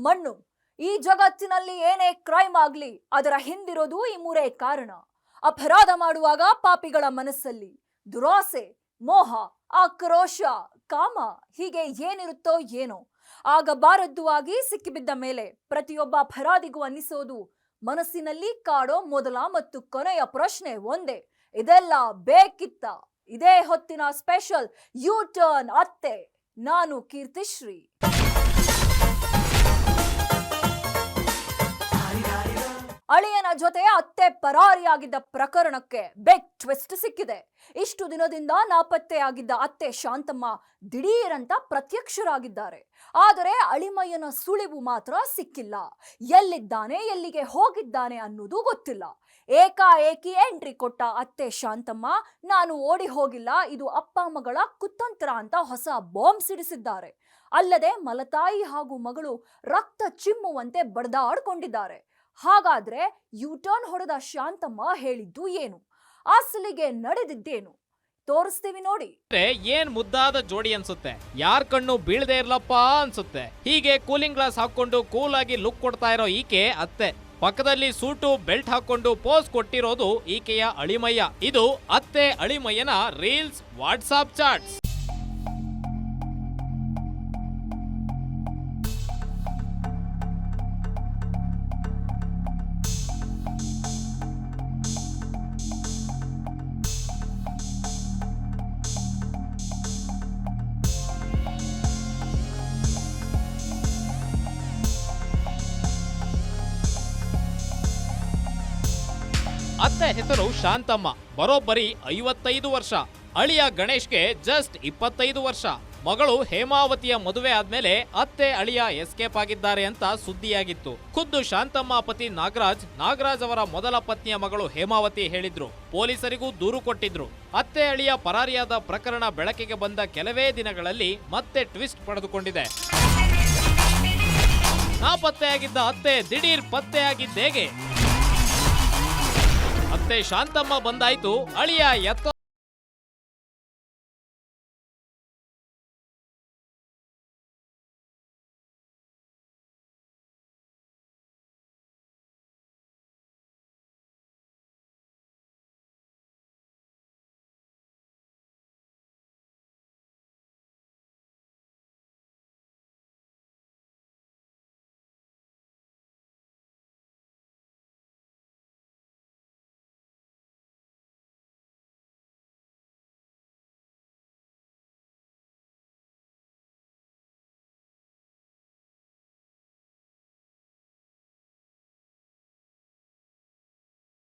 ಮಣ್ಣು. ಈ ಜಗತ್ತಿನಲ್ಲಿ ಏನೇ ಕ್ರೈಮ್ ಆಗ್ಲಿ ಅದರ ಹಿಂದಿರೋದು ಈ ಮೂರೇ ಕಾರಣ. ಅಪರಾಧ ಮಾಡುವಾಗ ಪಾಪಿಗಳ ಮನಸ್ಸಲ್ಲಿ ದುರಾಸೆ, ಮೋಹ, ಆಕ್ರೋಶ, ಕಾಮ ಹೀಗೆ ಏನಿರುತ್ತೋ ಏನೋ. ಆಗಬಾರದ್ದು ಆಗಿ ಸಿಕ್ಕಿಬಿದ್ದ ಮೇಲೆ ಪ್ರತಿಯೊಬ್ಬ ಅಪರಾಧಿಗೂ ಅನ್ನಿಸೋದು, ಮನಸ್ಸಿನಲ್ಲಿ ಕಾಡೋ ಮೊದಲ ಮತ್ತು ಕೊನೆಯ ಪ್ರಶ್ನೆ ಒಂದೇ, ಇದೆಲ್ಲ ಬೇಕಿತ್ತ? ಇದೇ ಹೊತ್ತಿನ ಸ್ಪೆಷಲ್ ಯೂ ಟರ್ನ್ ಅತ್ತೆ. ನಾನು ಕೀರ್ತಿಶ್ರೀ. ಅಳಿಯನ ಜೊತೆ ಅತ್ತೆ ಪರಾರಿಯಾಗಿದ್ದ ಪ್ರಕರಣಕ್ಕೆ ಬಿಗ್ ಟ್ವಿಸ್ಟ್ ಸಿಕ್ಕಿದೆ. ಇಷ್ಟು ದಿನದಿಂದ ನಾಪತ್ತೆಯಾಗಿದ್ದ ಅತ್ತೆ ಶಾಂತಮ್ಮ ದಿಢೀರಂತ ಪ್ರತ್ಯಕ್ಷರಾಗಿದ್ದಾರೆ. ಆದರೆ ಅಳಿಮಯ್ಯನ ಸುಳಿವು ಮಾತ್ರ ಸಿಕ್ಕಿಲ್ಲ. ಎಲ್ಲಿದ್ದಾನೆ, ಎಲ್ಲಿಗೆ ಹೋಗಿದ್ದಾನೆ ಅನ್ನೋದು ಗೊತ್ತಿಲ್ಲ. ಏಕಾಏಕಿ ಎಂಟ್ರಿ ಕೊಟ್ಟ ಅತ್ತೆ ಶಾಂತಮ್ಮ, ನಾನು ಓಡಿ ಹೋಗಿಲ್ಲ, ಇದು ಅಪ್ಪ ಮಗಳ ಕುತಂತ್ರ ಅಂತ ಹೊಸ ಬಾಂಬ್ ಸಿಡಿಸಿದ್ದಾರೆ. ಅಲ್ಲದೆ ಮಲತಾಯಿ ಹಾಗೂ ಮಗಳು ರಕ್ತ ಚಿಮ್ಮುವಂತೆ ಬಡದಾಡ್ಕೊಂಡಿದ್ದಾರೆ. ಹಾಗಾದ್ರೆ ಯೂಟರ್ನ್ ಹೊಡೆದ ಶಾಂತಮ್ಮ ಹೇಳಿದ್ದು ಏನು? ಅಸಲಿಗೆ ನಡೆದಿದ್ದೇನು? ತೋರಿಸ್ತೀವಿ ನೋಡಿ. ಏನ್ ಮುದ್ದಾದ ಜೋಡಿ ಅನ್ಸುತ್ತೆ, ಯಾರ್ ಕಣ್ಣು ಬೀಳದೆ ಇರ್ಲಪ್ಪ ಅನ್ಸುತ್ತೆ. ಹೀಗೆ ಕೂಲಿಂಗ್ ಗ್ಲಾಸ್ ಹಾಕೊಂಡು ಕೂಲ್ ಆಗಿ ಲುಕ್ ಕೊಡ್ತಾ ಇರೋ ಈಕೆ ಅತ್ತೆ. ಪಕ್ಕದಲ್ಲಿ ಸೂಟು ಬೆಲ್ಟ್ ಹಾಕೊಂಡು ಪೋಸ್ ಕೊಟ್ಟಿರೋದು ಈಕೆಯ ಅಳಿಮಯ್ಯ. ಇದು ಅತ್ತೆ ಅಳಿಮಯ್ಯನ ರೀಲ್ಸ್, ವಾಟ್ಸಾಪ್ ಚಾಟ್ಸ್. ಅತ್ತೆ ಹೆಸರು ಶಾಂತಮ್ಮ, ಬರೋಬ್ಬರಿ 55 ವರ್ಷ. ಅಳಿಯ ಗಣೇಶ್ಗೆ ಜಸ್ಟ್ 25 ವರ್ಷ. ಮಗಳು ಹೇಮಾವತಿಯ ಮದುವೆ ಆದ್ಮೇಲೆ ಅತ್ತೆ ಅಳಿಯ ಎಸ್ಕೇಪ್ ಆಗಿದ್ದಾರೆ ಅಂತ ಸುದ್ದಿಯಾಗಿತ್ತು. ಖುದ್ದು ಶಾಂತಮ್ಮ ಪತಿ ನಾಗರಾಜ್ ಅವರ ಮೊದಲ ಪತ್ನಿಯ ಮಗಳು ಹೇಮಾವತಿ ಹೇಳಿದ್ರು. ಪೊಲೀಸರಿಗೂ ದೂರು ಕೊಟ್ಟಿದ್ರು. ಅತ್ತೆ ಅಳಿಯ ಪರಾರಿಯಾದ ಪ್ರಕರಣ ಬೆಳಕಿಗೆ ಬಂದ ಕೆಲವೇ ದಿನಗಳಲ್ಲಿ ಮತ್ತೆ ಟ್ವಿಸ್ಟ್ ಪಡೆದುಕೊಂಡಿದೆ. ನಾಪತ್ತೆಯಾಗಿದ್ದ ಅತ್ತೆ ದಿಢೀರ್ ಪತ್ತೆಯಾಗಿದ್ದೇಗೆ? ಅತ್ತೆ ಶಾಂತಮ್ಮ ಬಂದಾಯ್ತು, ಅಳಿಯ ಎತ್ತ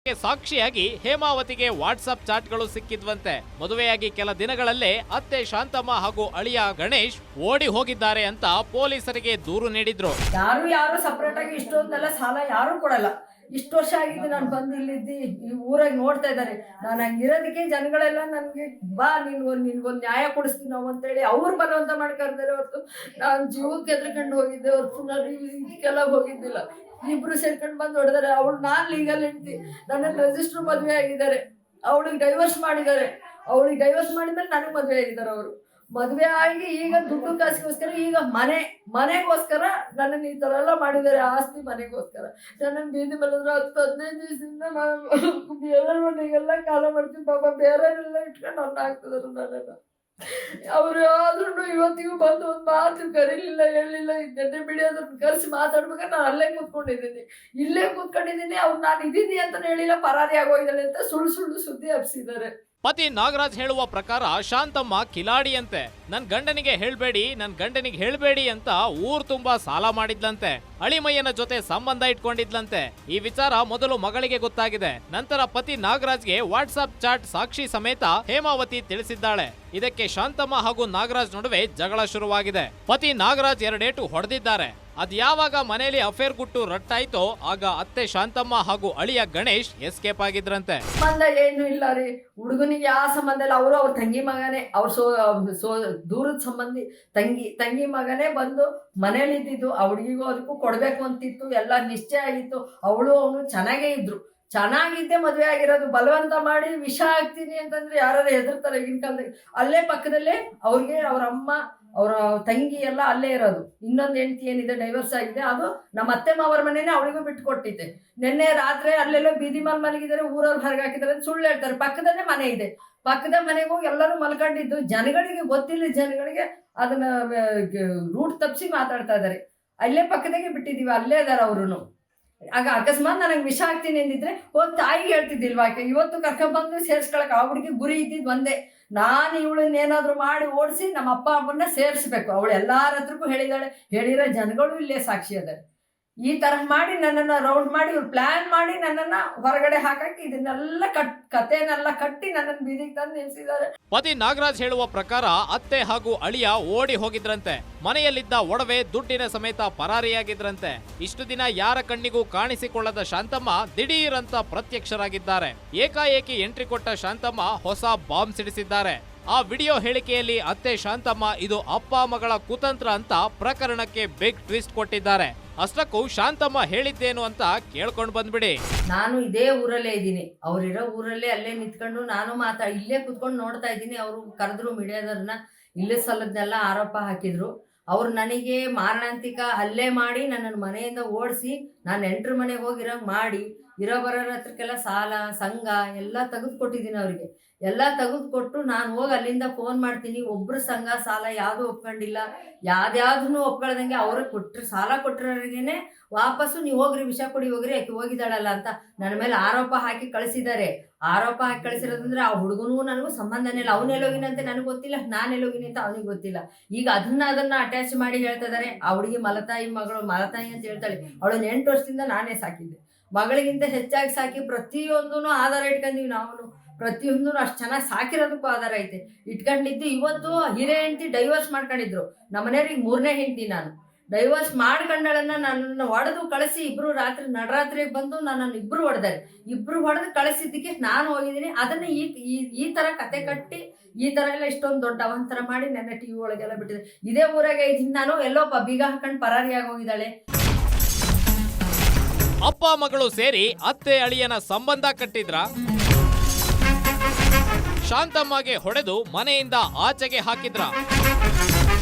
ಸಾಕ್ಷಿಯಾಗಿ ಹೇಮಾವತಿಗೆ ವಾಟ್ಸ್ಆಪ್ ಚಾಟ್ಗಳು ಸಿಕ್ಕಿದ್ವಂತೆ. ಮದುವೆಯಾಗಿ ಕೆಲ ದಿನಗಳಲ್ಲೇ ಅತ್ತೆ ಶಾಂತಮ್ಮ ಹಾಗೂ ಅಳಿಯ ಗಣೇಶ್ ಓಡಿ ಹೋಗಿದ್ದಾರೆ ಅಂತ ಪೊಲೀಸರಿಗೆ ದೂರು ನೀಡಿದ್ರು. ಯಾರು ಸಪರೇಟ್ ಆಗಿ ಇಷ್ಟೊಂದೆಲ್ಲ ಸಾಲ ಯಾರು ಕೊಡಲ್ಲ. ಇಷ್ಟು ವರ್ಷ ಆಗಿದ್ದು ನಾನು ಬಂದು ಇಲ್ಲಿದ್ದಿ ಈ ಊರಾಗಿ ನೋಡ್ತಾ ಇದ್ದಾರೆ. ನಾನು ಹಂಗಿರೋದಕ್ಕೆ ಜನಗಳೆಲ್ಲ ನನಗೆ ಬಾ ನಿನ್ಗೊಂದು ನ್ಯಾಯ ಕೊಡಿಸ್ತೀವಿ ನಾವು ಅಂತೇಳಿ ಅವ್ರು ಬಲವಂತ ಮಾಡ್ಕರ್ತಾರೆ ಹೊರತು ನಾನು ಜೀವಕ್ಕೆ ಎದ್ರಕೊಂಡು ಹೋಗಿದ್ದೆ ಹೊರತು ನಾನು ಇದಕ್ಕೆಲ್ಲ ಹೋಗಿದ್ದಿಲ್ಲ. ಇಬ್ರು ಸೇರ್ಕೊಂಡು ಬಂದು ಹೊಡೆದಾರೆ. ಅವಳು ನಾನು ಲೀಗಲ್ ಹೆಂಡ್ತಿ, ನನ್ನ ರಿಜಿಸ್ಟರ್ ಮದುವೆ ಆಗಿದ್ದಾರೆ. ಅವಳಿಗೆ ಡೈವರ್ಸ್ ಮಾಡಿದ್ದಾರೆ. ಅವಳಿಗೆ ಡೈವರ್ಸ್ ಮಾಡಿದ್ಮೇಲೆ ನನಗೆ ಮದುವೆ ಆಗಿದ್ದಾರೆ. ಅವರು ಮದುವೆ ಆಗಿ ಈಗ ದುಡ್ಡು ಕಾಸಿಗೋಸ್ಕರ, ಈಗ ಮನೆಗೋಸ್ಕರ ನನ್ನನ್ನು ಈ ಥರ ಎಲ್ಲ ಮಾಡಿದ್ದಾರೆ. ಆಸ್ತಿ ಮನೆಗೋಸ್ಕರ ನನ್ನನ್ನು ಬೀದಿ ಮೇಲೆ 10-15 ದಿವಸದಿಂದ ಬೇರೆ ಮನೆಗೆಲ್ಲ ಕಾಲ ಮಾಡ್ತೀನಿ. ಪಾಪ ಬೇರೆಯವರೆಲ್ಲ ಇಟ್ಕೊಂಡು ಅನ್ನ ಹಾಕ್ತಿದ್ರು ನನ್ನೆಲ್ಲ. ಅವರು ಆದ್ರೂ ಇವತ್ತಿಗೂ ಬಂದು ಒಂದು ಮಾತು ಕರೀಲಿಲ್ಲ, ಹೇಳಿಲ್ಲ. ಇದನ್ನೇ ಬಿಡಿ, ಅದನ್ನ ಕರೆಸಿ ಮಾತಾಡ್ಬೇಕಾದ್ರೆ ನಾನು ಅಲ್ಲೇ ಕೂತ್ಕೊಂಡಿದ್ದೀನಿ. ಅವ್ರು ನಾನು ಇದ್ದೀನಿ ಅಂತ ಹೇಳಿಲ್ಲ, ಪರಾರಿ ಆಗೋಗಿದ್ದಾಳೆ ಅಂತ ಸುಳ್ಳು ಸುದ್ದಿ ಹಬ್ಸಿದ್ದಾರೆ. ಪತಿ ನಾಗರಾಜ್ ಹೇಳುವ ಪ್ರಕಾರ ಶಾಂತಮ್ಮ ಕಿಲಾಡಿಯಂತೆ. ನನ್ ಗಂಡನಿಗೆ ಹೇಳ್ಬೇಡಿ ಅಂತ ಊರ್ ತುಂಬಾ ಸಾಲ ಮಾಡಿದ್ಲಂತೆ. ಅಳಿಮಯ್ಯನ ಜೊತೆ ಸಂಬಂಧ ಇಟ್ಕೊಂಡಿದ್ಲಂತೆ. ಈ ವಿಚಾರ ಮೊದಲು ಮಗಳಿಗೆ ಗೊತ್ತಾಗಿದೆ. ನಂತರ ಪತಿ ನಾಗರಾಜ್ಗೆ ವಾಟ್ಸ್ಆಪ್ ಚಾಟ್ ಸಾಕ್ಷಿ ಸಮೇತ ಹೇಮಾವತಿ ತಿಳಿಸಿದ್ದಾಳೆ. ಇದಕ್ಕೆ ಶಾಂತಮ್ಮ ಹಾಗೂ ನಾಗರಾಜ್ ನಡುವೆ ಜಗಳ ಶುರುವಾಗಿದೆ. ಪತಿ ನಾಗರಾಜ್ 2 ಏಟು ಹೊಡೆದಿದ್ದಾರೆ. ಅದ್ ಯಾವಾಗ ಮನೆಯಲ್ಲಿ ಅಫೇರ್ ಗುಟ್ಟು ರಟ್ಟಾಯ್ತೋ ಆಗ ಅತ್ತೆ ಶಾಂತಮ್ಮ ಹಾಗೂ ಅಳಿಯ ಗಣೇಶ್ ಎಸ್ಕೇಪ್ ಆಗಿದ್ರಂತೆ. ಸಂಬಂಧ ಏನು ಇಲ್ಲ ರೀ, ಹುಡುಗನಿಗೆ ಯಾವ ಸಂಬಂಧ ಇಲ್ಲ. ಅವರು ಅವ್ರ ತಂಗಿ ಮಗನೇ, ಅವ್ರ ದೂರದ ಸಂಬಂಧಿ ತಂಗಿ ಮಗನೇ ಬಂದು ಮನೇಲಿ ಇದ್ದಿದ್ದು. ಆ ಹುಡುಗಿಗೂ ಅದಕ್ಕೂ ಕೊಡ್ಬೇಕು ಅಂತಿತ್ತು, ಎಲ್ಲ ನಿಶ್ಚಯ ಆಗಿತ್ತು. ಅವನು ಚೆನ್ನಾಗಿದ್ದೆ ಮದುವೆ ಆಗಿರೋದು. ಬಲವಂತ ಮಾಡಿ ವಿಷ ಹಾಕ್ತೀನಿ ಅಂತಂದ್ರೆ ಯಾರು ಹೆದರ್ತಾರೆ ಈಗಿನ ಕಾಲದಲ್ಲಿ. ಅಲ್ಲೇ ಪಕ್ಕದಲ್ಲೇ ಅವ್ರಿಗೆ ಅವ್ರ ಅಮ್ಮ ಅವರ ತಂಗಿ ಎಲ್ಲ ಅಲ್ಲೇ ಇರೋದು. ಇನ್ನೊಂದು ಹೆಂಡತಿ ಏನಿದೆ ಡೈವರ್ಸ್ ಆಗಿದೆ, ಅದು ನಮ್ಮ ಅತ್ತೆ ಮಾವರ ಮನೆನೇ ಅವಳಿಗೂ ಬಿಟ್ಕೊಟ್ಟಿದ್ದೆ. ನಿನ್ನೆ ರಾತ್ರಿ ಅಲ್ಲೆಲ್ಲೋ ಬೀದಿ ಮೇಲೆ ಮಲಗಿದ್ದಾರೆ, ಊರವ್ರು ಹೊರಗೆ ಹಾಕಿದ್ದಾರೆ ಅಂತ ಸುಳ್ಳು ಹೇಳ್ತಾರೆ. ಪಕ್ಕದಲ್ಲೇ ಮನೆ ಇದೆ, ಪಕ್ಕದ ಮನೆಗೆ ಹೋಗಿ ಎಲ್ಲರೂ ಮಲ್ಕೊಂಡಿದ್ದು. ಜನಗಳಿಗೆ ಗೊತ್ತಿಲ್ಲ, ಜನಗಳಿಗೆ ಅದನ್ನ ರೂಟ್ ತಪ್ಪಿಸಿ ಮಾತಾಡ್ತಾ ಇದ್ದಾರೆ. ಅಲ್ಲೇ ಪಕ್ಕದಾಗೆ ಬಿಟ್ಟಿದ್ದೀವಿ, ಅಲ್ಲೇ ಇದಾರೆ ಅವರು. ಆಗ ಅಕಸ್ಮಾತ್ ನನಗೆ ವಿಷ ಆಗ್ತೀನಿ ಅಂದಿದ್ರೆ ಹೋಗಿ ತಾಯಿಗೆ ಹೇಳ್ತಿದ್ದಿಲ್ವಾ? ಇವತ್ತು ಕರ್ಕೊಂಡ್ಬಂದು ಸೇರಿಸ್ಕೊಳಕ್ ಆ ಹುಡುಗಿ ಗುರಿ ಇದ್ದಿದ್ದು ಒಂದೇ, ನಾನು ಇವಳನ್ನ ಏನಾದ್ರು ಮಾಡಿ ಓಡಿಸಿ ನಮ್ಮ ಅಪ್ಪ ಅಮ್ಮನ್ನ ಸೇರಿಸ್ಬೇಕು. ಅವಳು ಎಲ್ಲಾರ ಹತ್ರಕ್ಕೂ ಹೇಳಿದಾಳೆ, ಹೇಳಿರೋ ಜನಗಳು ಇಲ್ಲೇ ಸಾಕ್ಷಿ ಅದಾರೆ. ಈ ತರಹ ಮಾಡಿ ನನ್ನನ್ನು ರೌಂಡ್ ಮಾಡಿ ಇವ್ರು ಪ್ಲಾನ್ ಮಾಡಿ ನನ್ನನ್ನ ಹೊರಗಡೆ ಹಾಕಕ್ಕೆ ಇದನ್ನೆಲ್ಲ ಕಥೆನೆಲ್ಲ ಕಟ್ಟಿ ನನ್ನನ್ನು ಬೀದಿಗೆ ತಂದು ನಿಲ್ಸಿದ್ದಾರೆ. ಪತಿ ನಾಗರಾಜ್ ಹೇಳುವ ಪ್ರಕಾರ ಅತ್ತೆ ಹಾಗೂ ಅಳಿಯ ಓಡಿ ಹೋಗಿದ್ರಂತೆ. ಮನೆಯಲ್ಲಿದ್ದ ಒಡವೆ ದುಡ್ಡಿನ ಸಮೇತ ಪರಾರಿಯಾಗಿದ್ರಂತೆ. ಇಷ್ಟು ದಿನ ಯಾರ ಕಣ್ಣಿಗೂ ಕಾಣಿಸಿಕೊಳ್ಳದ ಶಾಂತಮ್ಮ ದಿಢೀರಂತ ಪ್ರತ್ಯಕ್ಷರಾಗಿದ್ದಾರೆ. ಏಕಾಏಕಿ ಎಂಟ್ರಿ ಕೊಟ್ಟ ಶಾಂತಮ್ಮ ಹೊಸ ಬಾಂಬ್ ಸಿಡಿಸಿದ್ದಾರೆ. ಆ ವಿಡಿಯೋ ಹೇಳಿಕೆಯಲ್ಲಿ ಅತ್ತೆ ಶಾಂತಮ್ಮ ಇದು ಅಪ್ಪ ಮಗಳ ಕುತಂತ್ರ ಅಂತ ಪ್ರಕರಣಕ್ಕೆ ಬಿಗ್ ಟ್ವಿಸ್ಟ್ ಕೊಟ್ಟಿದ್ದಾರೆ. ಅಷ್ಟಕ್ಕೂ ಶಾಂತಮ್ಮ ಹೇಳಿದ್ದೇನು ಅಂತ ಕೇಳ್ಕೊಂಡು ಬಂದ್ಬಿಡಿ. ನಾನು ಇದೇ ಊರಲ್ಲೇ ಇದ್ದೀನಿ, ಅವ್ರಿರೋ ಊರಲ್ಲೇ ಅಲ್ಲೇ ನಿಂತ್ಕೊಂಡು ನಾನು ಇಲ್ಲೇ ಕುತ್ಕೊಂಡು ನೋಡ್ತಾ ಇದ್ದೀನಿ. ಅವರು ಕರೆದ್ರು ಮೀಡಿಯಾದವ್ರನ್ನ, ಇಲ್ಲೇ ಸಲ್ಲದ್ನೆಲ್ಲ ಆರೋಪ ಹಾಕಿದ್ರು. ಅವ್ರು ನನಗೆ ಮಾರಣಾಂತಿಕ ಹಲ್ಲೆ ಮಾಡಿ ನನ್ನನ್ನು ಮನೆಯಿಂದ ಓಡಿಸಿ, ನಾನು ನೆಂಟ್ರ ಮನೆಗೆ ಹೋಗಿರಂಗೆ ಮಾಡಿ, ಇರೋ ಬರೋರ ಹತ್ರಕ್ಕೆಲ್ಲ ಸಾಲ ಸಂಘ ಎಲ್ಲ ತೆಗೆದುಕೊಟ್ಟಿದ್ದೀನಿ. ಅವರಿಗೆ ಎಲ್ಲ ತೆಗೆದುಕೊಟ್ಟು ನಾನು ಹೋಗಿ ಅಲ್ಲಿಂದ ಫೋನ್ ಮಾಡ್ತೀನಿ. ಒಬ್ರು ಸಂಘ ಸಾಲ ಯಾವುದು ಒಪ್ಕೊಂಡಿಲ್ಲ, ಯಾವ್ದಾವ್ದನ್ನು ಒಪ್ಕೊಳ್ದಂಗೆ ಅವ್ರಿಗೆ ಕೊಟ್ಟರು, ಸಾಲ ಕೊಟ್ಟರಿಗೇನೆ ವಾಪಸ್ಸು ನೀವು ಹೋಗ್ರಿ ವಿಷ ಕೊಡಿ ಹೋಗ್ರಿ ಆಕೆ ಹೋಗಿದ್ದಾಳಲ್ಲ ಅಂತ ನನ್ನ ಮೇಲೆ ಆರೋಪ ಹಾಕಿ ಕಳಿಸಿದ್ದಾರೆ. ಆರೋಪ ಹಾಕಿ ಕಳಿಸಿರೋದಂದ್ರೆ ಆ ಹುಡುಗನೂ ನನಗೂ ಸಂಬಂಧನೇ ಇಲ್ಲ. ಅವನೆಲ್ಲೋಗಿನಂತೆ ನನಗೆ ಗೊತ್ತಿಲ್ಲ, ನಾನೆಲ್ಲೋಗಿನಿ ಅಂತ ಅವನಿಗೆ ಗೊತ್ತಿಲ್ಲ. ಈಗ ಅದನ್ನ ಅಟ್ಯಾಚ್ ಮಾಡಿ ಹೇಳ್ತಾ ಇದ್ದಾರೆ. ಆ ಹುಡುಗಿ ಮಲತಾಯಿ ಮಗಳು, ಮಲತಾಯಿ ಅಂತ ಹೇಳ್ತಾಳೆ. ಅವಳನ್ನ 8 ವರ್ಷದಿಂದ ನಾನೇ ಸಾಕಿದ್ದೆ. ಮಗಳಿಗಿಂತ ಹೆಚ್ಚಾಗಿ ಸಾಕಿ ಪ್ರತಿಯೊಂದೂ ಆಧಾರ ಇಟ್ಕೊಂಡೀವಿ. ನಾವು ಪ್ರತಿಯೊಂದು ಅಷ್ಟು ಚೆನ್ನಾಗಿ ಸಾಕಿರೋದಕ್ಕೂ ಆಧಾರ ಐತೆ ಇಟ್ಕೊಂಡಿದ್ದು. ಇವತ್ತು ಹಿರೇ ಹೆಂಡತಿ ಡೈವರ್ಸ್ ಮಾಡ್ಕೊಂಡಿದ್ರು. ನಮ್ಮನೆಯವ್ರಿಗೆ 3ನೇ ಹೆಂಡತಿ. ನಾನು ಡೈವರ್ಸ್ ಮಾಡ್ಕೊಂಡಳನ್ನ ನನ್ನನ್ನು ಹೊಡೆದು ಕಳಿಸಿ ಇಬ್ರು ರಾತ್ರಿ ನಡರಾತ್ರಿಗೆ ಬಂದು ನನ್ನನ್ನು ಇಬ್ರು ಹೊಡೆದಾರೆ. ಇಬ್ರು ಹೊಡೆದು ಕಳಿಸಿದ್ದಕ್ಕೆ ನಾನು ಹೋಗಿದ್ದೀನಿ. ಅದನ್ನ ಈ ತರ ಕತೆ ಕಟ್ಟಿ ಈ ತರ ಎಲ್ಲ ಇಷ್ಟೊಂದು ದೊಡ್ಡ ಅವಂತರ ಮಾಡಿ ನನ್ನ TV ಒಳಗೆಲ್ಲ ಬಿಟ್ಟಿದೆ. ಇದೇ ಊರಾಗೆ ಇದ್ದೀನಿ ನಾನು. ಎಲ್ಲೋ ಬೀಗ ಹಾಕೊಂಡು ಪರಾರಿಯಾಗಿ ಹೋಗಿದ್ದಾಳೆ. ಅಪ್ಪ ಮಗಳು ಸೇರಿ ಅತ್ತೆ ಅಳಿಯನ ಸಂಬಂಧ ಕಟ್ಟಿದ್ರ? ಶಾಂತಮ್ಮಗೆ ಹೊಡೆದು ಮನೆಯಿಂದ ಆಚೆಗೆ ಹಾಕಿದ್ರ?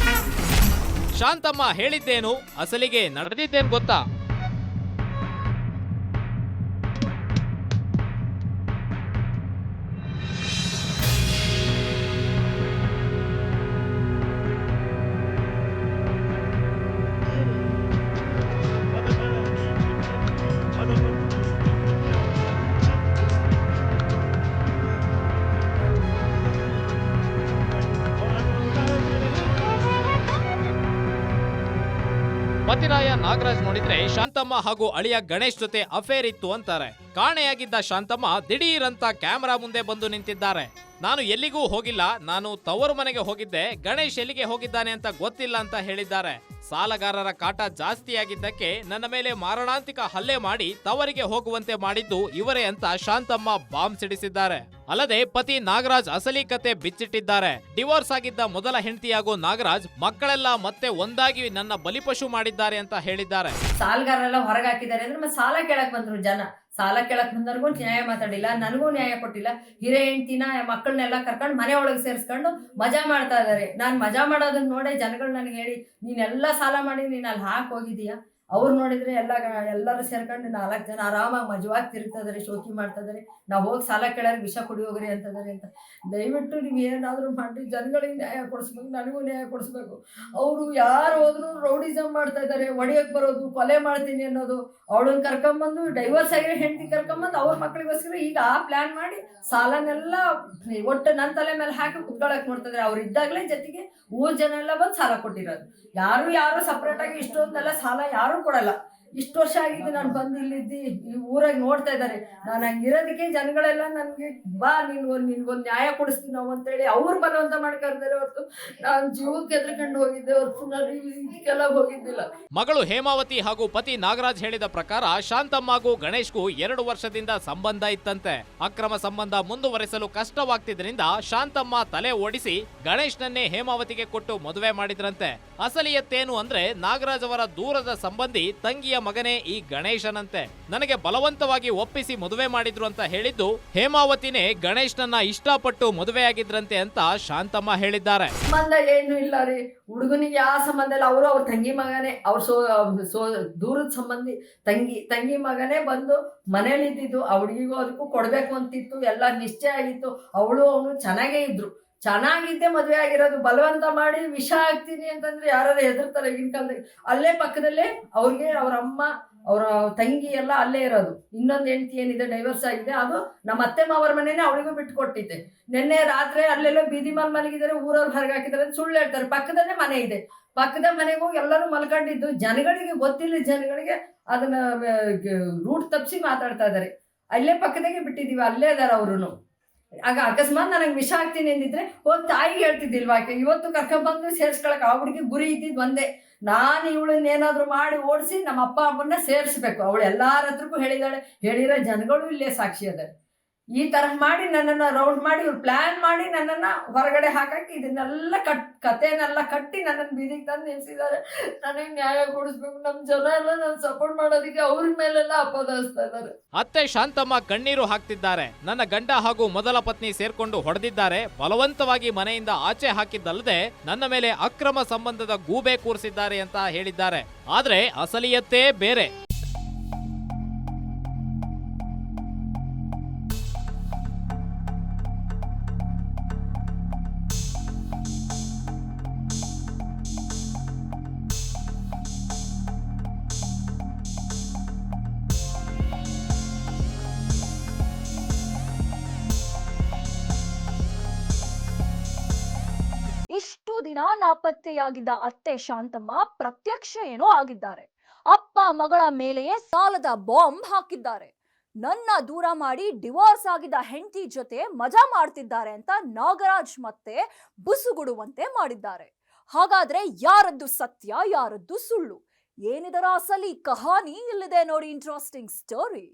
ಶಾಂತಮ್ಮ ಹೇಳಿದ್ದೇನು, ಅಸಲಿಗೆ ನಡೆದಿದ್ದೇನು ಗೊತ್ತಾ? ಪತಿರಾಯ ನಾಗರಾಜ್ ನೋಡಿದ್ರೆ ಶಾಂತಮ್ಮ ಹಾಗೂ ಅಳಿಯ ಗಣೇಶ್ ಜೊತೆ ಅಫೇರ್ ಇತ್ತು ಅಂತಾರೆ. ಕಾಣೆಯಾಗಿದ್ದ ಶಾಂತಮ್ಮ ದಿಢೀರಂತ ಕ್ಯಾಮೆರಾ ಮುಂದೆ ಬಂದು ನಿಂತಿದ್ದಾರೆ. ನಾನು ಎಲ್ಲಿಗೂ ಹೋಗಿಲ್ಲ, ನಾನು ತವರು ಮನೆಗೆ ಹೋಗಿದ್ದೆ, ಗಣೇಶ್ ಎಲ್ಲಿಗೆ ಹೋಗಿದ್ದಾನೆ ಅಂತ ಗೊತ್ತಿಲ್ಲ ಅಂತ ಹೇಳಿದ್ದಾರೆ. ಸಾಲಗಾರರ ಕಾಟ ಜಾಸ್ತಿಯಾಗಿದ್ದಕ್ಕೆ ನನ್ನ ಮೇಲೆ ಮಾರಣಾಂತಿಕ ಹಲ್ಲೆ ಮಾಡಿ ತವರಿಗೆ ಹೋಗುವಂತೆ ಮಾಡಿದ್ದು ಇವರೇ ಅಂತ ಶಾಂತಮ್ಮ ಬಾಂಬ್ ಸಿಡಿಸಿದ್ದಾರೆ. ಅಲ್ಲದೆ ಪತಿ ನಾಗರಾಜ್ ಅಸಲಿ ಕತೆ ಬಿಚ್ಚಿಟ್ಟಿದ್ದಾರೆ. ಡಿವೋರ್ಸ್ ಆಗಿದ್ದ ಮೊದಲ ಹೆಂಡತಿಯಾಗೋ ನಾಗರಾಜ್ ಮಕ್ಕಳೆಲ್ಲ ಮತ್ತೆ ಒಂದಾಗಿ ನನ್ನ ಬಲಿಪಶು ಮಾಡಿದ್ದಾರೆ ಅಂತ ಹೇಳಿದ್ದಾರೆ. ಸಾಲಗಾರರೆಲ್ಲ ಹೊರಗೆ ಹಾಕಿದ್ದಾರೆ ಅಂದ್ರೆ ಮತ್ತೆ ಸಾಲ ಕೇಳಕ್ ಬಂದ್ರು ಜನ. ಸಾಲ ಕೇಳಕ್ ಬಂದವ್ರಿಗೂ ನ್ಯಾಯ ಮಾತಾಡಿಲ್ಲ, ನನಗೂ ನ್ಯಾಯ ಕೊಟ್ಟಿಲ್ಲ. ಹಿರೇ ಹೆಂಡ್ತಿನ ಮಕ್ಕಳನ್ನೆಲ್ಲ ಕರ್ಕೊಂಡು ಮನೆ ಒಳಗೆ ಸೇರಿಸ್ಕೊಂಡು ಮಜಾ ಮಾಡ್ತಾ ಇದ್ದಾರೆ. ನಾನು ಮಜಾ ಮಾಡೋದನ್ನ ನೋಡೇ ಜನಗಳು ನನಗೆ ಹೇಳಿ, ನೀನೆಲ್ಲ ಸಾಲ ಮಾಡಿ ನೀನು ಅಲ್ಲಿ ಹಾಕಿ ಹೋಗಿದೀಯಾ. ಅವ್ರು ನೋಡಿದ್ರೆ ಎಲ್ಲರೂ ಸೇರ್ಕೊಂಡು 4 ಜನ ಆರಾಮಾಗಿ ಮಜವಾಗಿ ತಿರುಗ್ತಾ ಇದಾರೆ, ಶೋಕಿ ಮಾಡ್ತಾ ಇದಾರೆ. ನಾವು ಹೋಗಿ ಸಾಲ ಕೇಳೋರು ವಿಷ ಕುಡಿ ಹೋಗ್ರಿ ಅಂತದಾರೆ ಅಂತ. ದಯವಿಟ್ಟು ನೀವು ಏನಾದರೂ ಮಾಡಿ ಜನಗಳಿಗೆ ನ್ಯಾಯ ಕೊಡಿಸ್ಬೇಕು, ನನಗೂ ನ್ಯಾಯ ಕೊಡಿಸ್ಬೇಕು. ಅವರು ಯಾರು ಹೋದ್ರು ರೌಡಿಸಮ್ ಮಾಡ್ತಾ ಇದ್ದಾರೆ, ಹೊಡಿಯೋಕೆ ಬರೋದು, ಕೊಲೆ ಮಾಡ್ತೀನಿ ಅನ್ನೋದು. ಅವಳನ್ನ ಕರ್ಕೊಂಬಂದು ಡೈವರ್ಸ್ ಆಗಿರೋ ಹೆಂಡತಿ ಕರ್ಕೊಂಬಂದು ಅವ್ರ ಮಕ್ಕಳಿಗೋಸ್ಕರ ಈಗ ಆ ಪ್ಲಾನ್ ಮಾಡಿ ಸಾಲನೆಲ್ಲ ಒಟ್ಟು ನನ್ನ ತಲೆ ಮೇಲೆ ಹಾಕಿ ಕುತ್ಕೊಳಕ್ ನೋಡ್ತಿದ್ದಾರೆ. ಅವ್ರು ಇದ್ದಾಗಲೇ ಜೊತೆಗೆ ಊರ್ ಜನ ಎಲ್ಲ ಬಂದು ಸಾಲ ಕೊಟ್ಟಿರೋದು. ಯಾರು ಸಪ್ರೇಟಾಗಿ ಇಷ್ಟೊಂದೆಲ್ಲ ಸಾಲ ಯಾರು ಕೊಡಲ್ಲ. ಇಷ್ಟು ವರ್ಷ ಆಗಿದ್ದು ನಾನು ಬಂದು ಇಲ್ಲಿದ್ದು ಈ ಊರಾಗಿ ನೋಡ್ತಾ ಇದ್ದಾರೆ. ನಾನು ಹಂಗಿರೋದಕ್ಕೆ ಜನಗಳೆಲ್ಲ ನನಗೆ ಬಾ ನಿನ್ಗೊಂದು ನ್ಯಾಯ ಕೊಡಿಸ್ತೀವಿ ನಾವು ಅಂತೇಳಿ ಅವ್ರು ಬಲವಂತ ಮಾಡ್ಕೊಳ್ತಾರೆ ಹೊರತು ನಾನು ಜೀವಕ್ಕೆ ಎದ್ರಕೊಂಡು ಹೋಗಿದ್ದೆ ಹೊರತು ನಾನು ಇದಕ್ಕೆಲ್ಲ ಹೋಗಿದ್ದಿಲ್ಲ. ಮಗಳು ಹೇಮಾವತಿ ಹಾಗೂ ಪತಿ ನಾಗರಾಜ್ ಹೇಳಿದ ಪ್ರಕಾರ ಶಾಂತಮ್ಮಗೂ ಗಣೇಶ್ಗೂ 2 ವರ್ಷದಿಂದ ಸಂಬಂಧ ಇತ್ತಂತೆ. ಅಕ್ರಮ ಸಂಬಂಧ ಮುಂದುವರೆಸಲು ಕಷ್ಟವಾಗ್ತಿದ್ರಿಂದ ಶಾಂತಮ್ಮ ತಲೆ ಓಡಿಸಿ ಗಣೇಶ್ನನ್ನೇ ಹೇಮಾವತಿಗೆ ಕೊಟ್ಟು ಮದುವೆ ಮಾಡಿದ್ರಂತೆ. ಅಸಲಿಯತ್ತೇನು ಅಂದ್ರೆ ನಾಗರಾಜ್ ಅವರ ದೂರದ ಸಂಬಂಧಿ ತಂಗಿಯ ಮಗನೇ ಈ ಗಣೇಶನಂತೆ. ನನಗೆ ಬಲವಂತವಾಗಿ ಒಪ್ಪಿಸಿ ಮದುವೆ ಮಾಡಿದ್ರು ಅಂತ ಹೇಳಿದ್ದು ಹೇಮಾವತಿನೇ ಗಣೇಶ್ನನ್ನ ಇಷ್ಟಪಟ್ಟು ಮದುವೆಯಾಗಿದ್ರಂತೆ ಅಂತ ಶಾಂತಮ್ಮ ಹೇಳಿದ್ದಾರೆ. ಸಂಬಂಧ ಏನು ಇಲ್ಲ ರೀ, ಹುಡುಗನಿಗೆ ಯಾವ ಸಂಬಂಧ ಇಲ್ಲ. ಅವರು ಅವ್ರ ತಂಗಿ ಮಗನೇ, ಅವ್ರ ದೂರದ ಸಂಬಂಧಿ ತಂಗಿ ಮಗನೇ ಬಂದು ಮನೇಲಿ ಇದ್ದಿದ್ದು. ಆ ಹುಡುಗಿಗೂ ಅದಕ್ಕೂ ಕೊಡ್ಬೇಕು ಅಂತಿತ್ತು, ಎಲ್ಲ ನಿಶ್ಚಯ ಆಗಿತ್ತು. ಅವಳು ಅವನು ಚೆನ್ನಾಗೇ ಇದ್ರು, ಚೆನ್ನಾಗಿದ್ದೆ ಮದುವೆ ಆಗಿರೋದು. ಬಲವಂತ ಮಾಡಿ ವಿಷ ಹಾಕ್ತೀನಿ ಅಂತಂದ್ರೆ ಯಾರು ಹೆದರ್ತಾರೆ ಈಗಿನ ಕಾಲದಲ್ಲಿ. ಅಲ್ಲೇ ಪಕ್ಕದಲ್ಲೇ ಅವ್ರಿಗೆ ಅವ್ರ ಅಮ್ಮ ಅವರ ತಂಗಿ ಎಲ್ಲ ಅಲ್ಲೇ ಇರೋದು. ಇನ್ನೊಂದು ಹೆಂಡತಿ ಏನಿದೆ ಡೈವರ್ಸ್ ಆಗಿದೆ, ಅದು ನಮ್ಮ ಅತ್ತೆ ಮಾವರ ಮನೆಯೇ ಅವಳಿಗೂ ಬಿಟ್ಟು ಕೊಟ್ಟಿದ್ದೆ. ನಿನ್ನೆ ರಾತ್ರಿ ಅಲ್ಲೆಲ್ಲೋ ಬೀದಿ ಮೇಲೆ ಮಲಗಿದ್ದಾರೆ, ಊರವ್ರು ಹೊರಗೆ ಹಾಕಿದ್ದಾರೆ ಅಂತ ಸುಳ್ಳು ಹೇಳ್ತಾರೆ. ಪಕ್ಕದಲ್ಲೇ ಮನೆ ಇದೆ, ಪಕ್ಕದ ಮನೆಗೆ ಹೋಗಿ ಎಲ್ಲರೂ ಮಲ್ಕೊಂಡಿದ್ದು. ಜನಗಳಿಗೆ ಗೊತ್ತಿಲ್ಲ, ಜನಗಳಿಗೆ ಅದನ್ನ ರೂಟ್ ತಪ್ಪಿಸಿ ಮಾತಾಡ್ತಾ ಇದ್ದಾರೆ. ಅಲ್ಲೇ ಪಕ್ಕದಾಗೆ ಬಿಟ್ಟಿದ್ದೀವಿ, ಅಲ್ಲೇ ಇದಾರೆ ಅವರು. ಆಗ ಅಕಸ್ಮಾತ್ ನನಗೆ ವಿಷ ಆಗ್ತೀನಿ ಅಂದಿದ್ರೆ ಹೋಗಿ ತಾಯಿಗೆ ಹೇಳ್ತಿದ್ದಿಲ್ವಾ? ಇವತ್ತು ಕರ್ಕೊಂಡ್ಬಂದು ಸೇರಿಸ್ಕೊಳಕ್ಕೆ ಆ ಹುಡುಗಿ ಗುರಿ ಇದ್ದಿದ್ದು ಒಂದೇ, ನಾನು ಇವಳನ್ನೇನಾದರೂ ಮಾಡಿ ಓಡಿಸಿ ನಮ್ಮ ಅಪ್ಪ ಅಮ್ಮನ್ನ ಸೇರಿಸ್ಬೇಕು. ಅವಳು ಎಲ್ಲಾರ ಹತ್ರಕ್ಕೂ ಹೇಳಿದಾಳೆ, ಹೇಳಿರೋ ಜನಗಳು ಇಲ್ಲೇ ಸಾಕ್ಷಿ ಅದಾರೆ. ಈ ತರಹ ಮಾಡಿ ನನ್ನನ್ನು ರೌಂಡ್ ಮಾಡಿ ಇವ್ರು ಪ್ಲಾನ್ ಮಾಡಿ ನನ್ನನ್ನು ಹೊರಗಡೆ ಹಾಕಕ್ಕೆ ಇದನ್ನೆಲ್ಲ ಕಥೆನೆಲ್ಲ ಕಟ್ಟಿ ನನ್ನನ್ನು ಬೀದಿಗೆ ತಂದು ನಿಲ್ಸಿದ್ದಾರೆ. ನನಗೆ ನ್ಯಾಯ ಕೊಡಿಸ್ಬೇಕು. ನಮ್ಮ ಜನ ಎಲ್ಲ ನಾನು ಸಪೋರ್ಟ್ ಮಾಡೋದಕ್ಕೆ ಅವ್ರ ಮೇಲೆಲ್ಲ ಅಪವಾದಿಸ್ತಾ ಇದ್ದಾರೆ. ಅತ್ತೆ ಶಾಂತಮ್ಮ ಕಣ್ಣೀರು ಹಾಕ್ತಿದ್ದಾರೆ. ನನ್ನ ಗಂಡ ಹಾಗೂ ಮೊದಲ ಪತ್ನಿ ಸೇರ್ಕೊಂಡು ಹೊಡೆದಿದ್ದಾರೆ, ಬಲವಂತವಾಗಿ ಮನೆಯಿಂದ ಆಚೆ ಹಾಕಿದ್ದಲ್ಲದೆ ನನ್ನ ಮೇಲೆ ಅಕ್ರಮ ಸಂಬಂಧದ ಗೂಬೆ ಕೂರಿಸಿದ್ದಾರೆ ಅಂತ ಹೇಳಿದ್ದಾರೆ. ಆದ್ರೆ ಅಸಲಿಯತ್ತೇ ಬೇರೆ. ಇಷ್ಟು ದಿನ ನಾಪತ್ತೆಯಾಗಿದ್ದ ಅತ್ತೆ ಶಾಂತಮ್ಮ ಪ್ರತ್ಯಕ್ಷ ಏನೋ ಆಗಿದ್ದಾರೆ. ಅಪ್ಪ ಮಗಳ ಮೇಲೆಯೇ ಸಾಲದ ಬಾಂಬ್ ಹಾಕಿದ್ದಾರೆ. ನನ್ನ ದೂರ ಮಾಡಿ ಡಿವೋರ್ಸ್ ಆಗಿದ್ದ ಹೆಂಡತಿ ಜೊತೆ ಮಜಾ ಮಾಡ್ತಿದ್ದಾರೆ ಅಂತ ನಾಗರಾಜ್ ಮತ್ತೆ ಬುಸುಗುಡುವಂತೆ ಮಾಡಿದ್ದಾರೆ. ಹಾಗಾದ್ರೆ ಯಾರದ್ದು ಸತ್ಯ, ಯಾರದ್ದು ಸುಳ್ಳು? ಏನಿದರ ಅಸಲಿ ಕಹಾನಿ? ಇಲ್ಲಿದೆ ನೋಡಿ ಇಂಟ್ರೆಸ್ಟಿಂಗ್ ಸ್ಟೋರಿ.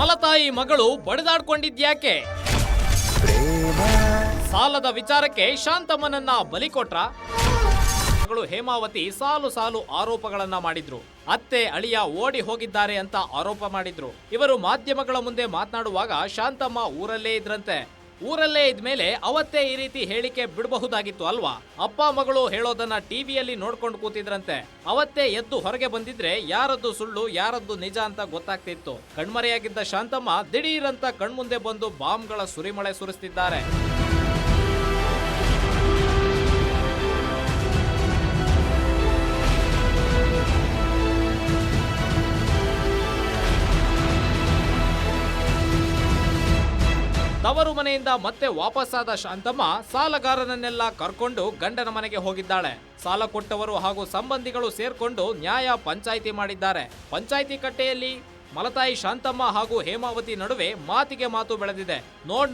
ಮಲತಾಯಿ ಮಗಳು ಬಡಿದಾಡ್ಕೊಂಡಿದ್ಯಾಕೆ? ಸಾಲದ ವಿಚಾರಕ್ಕೆ ಶಾಂತಮ್ಮನನ್ನ ಬಲಿ ಕೊಟ್ರ? ಮಗಳು ಹೇಮಾವತಿ ಸಾಲು ಸಾಲು ಆರೋಪಗಳನ್ನ ಮಾಡಿದ್ರು. ಅತ್ತೆ ಅಳಿಯ ಓಡಿ ಹೋಗಿದ್ದಾರೆ ಅಂತ ಆರೋಪ ಮಾಡಿದ್ರು. ಇವರು ಮಾಧ್ಯಮಗಳ ಮುಂದೆ ಮಾತನಾಡುವಾಗ ಶಾಂತಮ್ಮ ಊರಲ್ಲೇ ಇದ್ರಂತೆ. ಊರಲ್ಲೇ ಇದ್ಮೇಲೆ ಅವತ್ತೇ ಈ ರೀತಿ ಹೇಳಿಕೆ ಬಿಡಬಹುದಾಗಿತ್ತು ಅಲ್ವಾ? ಅಪ್ಪ ಮಗಳು ಹೇಳೋದನ್ನ ಟಿವಿಯಲ್ಲಿ ನೋಡ್ಕೊಂಡು ಕೂತಿದ್ರಂತೆ. ಅವತ್ತೇ ಎದ್ದು ಹೊರಗೆ ಬಂದಿದ್ರೆ ಯಾರದ್ದು ಸುಳ್ಳು ಯಾರದ್ದು ನಿಜ ಅಂತ ಗೊತ್ತಾಗ್ತಿತ್ತು. ಕಣ್ಮರೆಯಾಗಿದ್ದ ಶಾಂತಮ್ಮ ದಿಢೀರಂತ ಕಣ್ಮುಂದೆ ಬಂದು ಬಾಂಬ್ಗಳ ಸುರಿಮಳೆ ಸುರಿಸ್ತಿದ್ದಾರೆ. ತವರು ಮನೆಯಿಂದ ಮತ್ತೆ ವಾಪಸ್ಸಾದ ಶಾಂತಮ್ಮ ಸಾಲಗಾರನನ್ನೆಲ್ಲ ಕರ್ಕೊಂಡು ಗಂಡನ ಮನೆಗೆ ಹೋಗಿದ್ದಾಳೆ. ಸಾಲ ಕೊಟ್ಟವರು ಹಾಗೂ ಸಂಬಂಧಿಗಳು ಸೇರ್ಕೊಂಡು ನ್ಯಾಯ ಪಂಚಾಯಿತಿ ಮಾಡಿದ್ದಾರೆ. ಪಂಚಾಯಿತಿ ಕಟ್ಟೆಯಲ್ಲಿ ಮಲತಾಯಿ ಶಾಂತಮ್ಮ ಹಾಗೂ ಹೇಮಾವತಿ ನಡುವೆ ಮಾತಿಗೆ ಮಾತು ಬೆಳೆದಿದೆ.